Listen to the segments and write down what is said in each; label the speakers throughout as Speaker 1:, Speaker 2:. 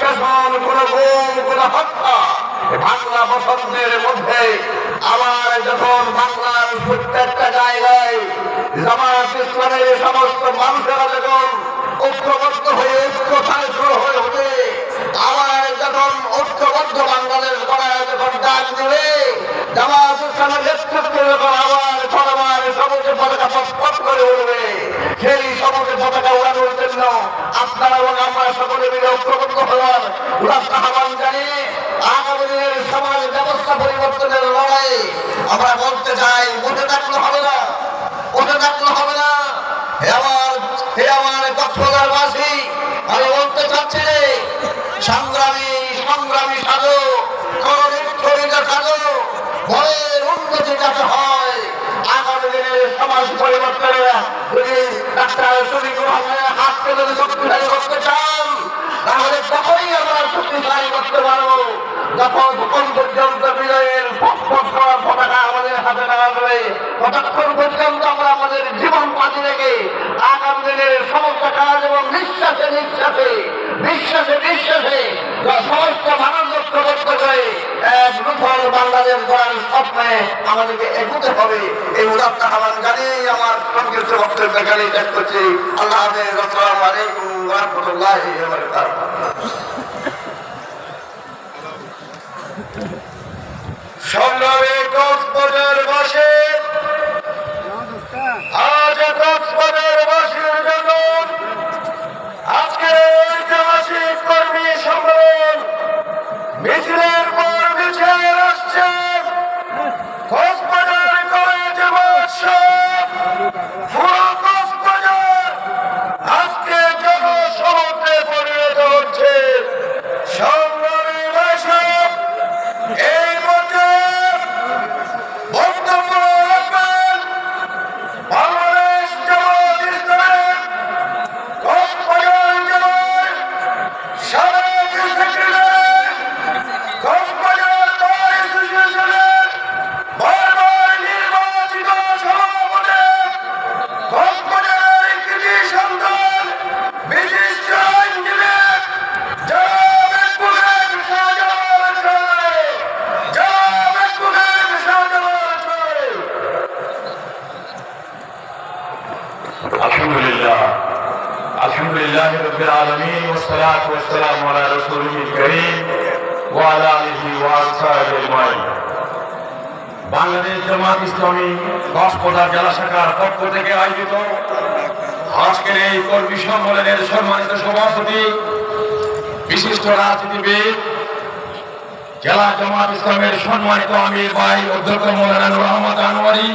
Speaker 1: নিষ্কাশন, কোন গুম, কোন হত্যা বাংলা বসন্তের মধ্যে আবার যখন বাংলার প্রত্যেকটা জায়গায় জামায়াত ইসলামের সমস্ত মানুষেরা যখন ঐক্যবদ্ধ হয়ে ঐক্যতায় শুরু হয়ে ওঠে, আবার যখন ঐক্যবদ্ধ বাংলাদেশ গড়ায় যখন ডাক দেবে, জামায়াত ইসলামের নেতৃত্বে যখন আবার সবার সবুজ পতাকা পথ করে উঠবে, সেই সবুজ পতাকা উড়ানোর জন্য আপনারা এবং আমরা সকলে মিলে ঐক্যবদ্ধ হওয়ার উদাত্ত আহ্বান জানিয়ে আগামী দিনের সমাজ ব্যবস্থা পরিবর্তনের লড়াই আমরা বলতে চাই, বসে থাকলে হবে না, বসে থাকলে হবে না। হে আমার কক্সবাজারবাসী, আমি বলতে চাচ্ছি যে সংগ্রামী সংগ্রামী সাজো, করণিক সাজো, ভয়ের উন্নতি যাতে হয়। আগামী দিনের সমাজ পরিবর্তনের যদি ডাক্তার শফিকুর রহমানের হাতকে যদি শক্তিশালী করতে চান, তাহলে তখনই আমরা শক্তিশালী করতে পারবো যখন পর্যন্ত বিজয়ের পতাকা আমাদের হাতে নেওয়া যাবে, ততক্ষণ পর্যন্ত আমরা আমাদের জীবন বাজি রেখে আগামী দিনের সমস্ত কাজ এবং বিশ্বাসে নিঃশ্বাসে বিশ্বাসে বিশ্বাসে সমস্ত মানুষ ঐক্যবদ্ধ করে এক নূতন বাংলাদেশ গড়ার স্বপ্নে আমাদেরকে এগোতে হবে। এই উদাত্ত আহ্বান জানিয়েই আমার সংক্ষিপ্ত বক্তব্য এখানেই শেষ করছি। আল্লাহ হাফেজ। আসসালামু আলাইকুম ওয়া রাহমাতুল্লাহি ওয়া বারাকাতুহু। সংগ্রামী কক্সবাজারবাসী, আজ কক্সবাজারবাসীর জন্য আজকের ঐতিহাসিক কর্মী সম্মেলন মিছিলের পর মিছিল আসছে। কক্সবাজার কলেজ মহোৎসব, পুরো কক্সবাজার আজকে জনসমুদ্রে পরিণত হচ্ছে। সংগ্রামী দর্শক, এই মধ্যে বক্তব্য রাখবেন বাংলাদেশ জামায়াত ইসলামের কক্সবাজার জেলার সাবেক সেক্রেটারি, কক্সবাজার বার অ্যাসোসিয়েশনের বারবার নির্বাচিত সভাপতি, কক্সবাজারের কৃতি সন্তান, বিশিষ্ট আইনজীবী জনাব অ্যাডভোকেট শাহজালাল চৌধুরী, জনাব অ্যাডভোকেট শাহজালাল চৌধুরী।
Speaker 2: আলহামদুলিল্লাহ, আলহামদুলিল্লাহ রাব্বিল আলামিন, ওয়াসসালাতু ওয়াসসালামু আলা রাসূলিল কারীম ওয়া আলা আলিহি ওয়া আসহাবিহি আজমাইন। বাংলাদেশ জামায়াত ইসলামী কক্সবাজার জেলা শাখার পক্ষ থেকে আয়োজিত আজকের এই কর্মী সম্মেলনের সম্মানিত সভাপতি, বিশিষ্ট রাজনীতিবিদ, জেলা জামায়াত ইসলামের সম্মানিত আমির ভাই অধ্যক্ষ মাওলানা নূর আহমদ আনোয়ারি,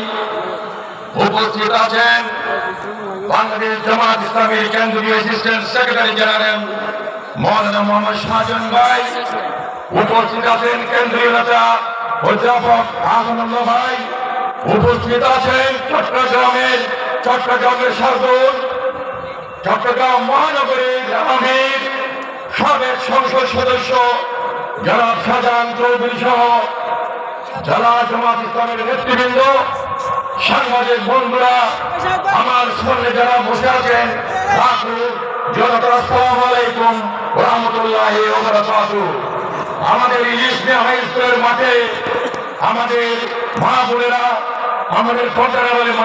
Speaker 2: উপস্থিত আছেন বাংলাদেশ জামায়াত ইসলামীর কেন্দ্রীয় অ্যাসিস্ট্যান্ট সেক্রেটারি জেনারেল মাওলানা মোহাম্মদ শাহজাহান ভাই, উপস্থিত আছেন কেন্দ্রীয় নেতা অধ্যাপক আহমদুল্লাহ ভাই, উপস্থিত আছেন চট্টগ্রামের শাহদুল, চট্টগ্রাম মহানগরীর আমির, সাবেক সংসদ সদস্য জনাব শাহজাহান চৌধুরী সহ জেলা জামায়াত ইসলামের নেতৃবৃন্দ, সাংবাদিক বন্ধুরা, আমার সামনে যারা বসে আছেন, জনতা, আসসালামু আলাইকুম ওয়া রাহমাতুল্লাহি ওয়া বারাকাতুহু। আমাদের ইলিশ মিয়া হাই স্কুলের মাঠে আমাদের মা বোনেরা, আমাদের পর্দার মা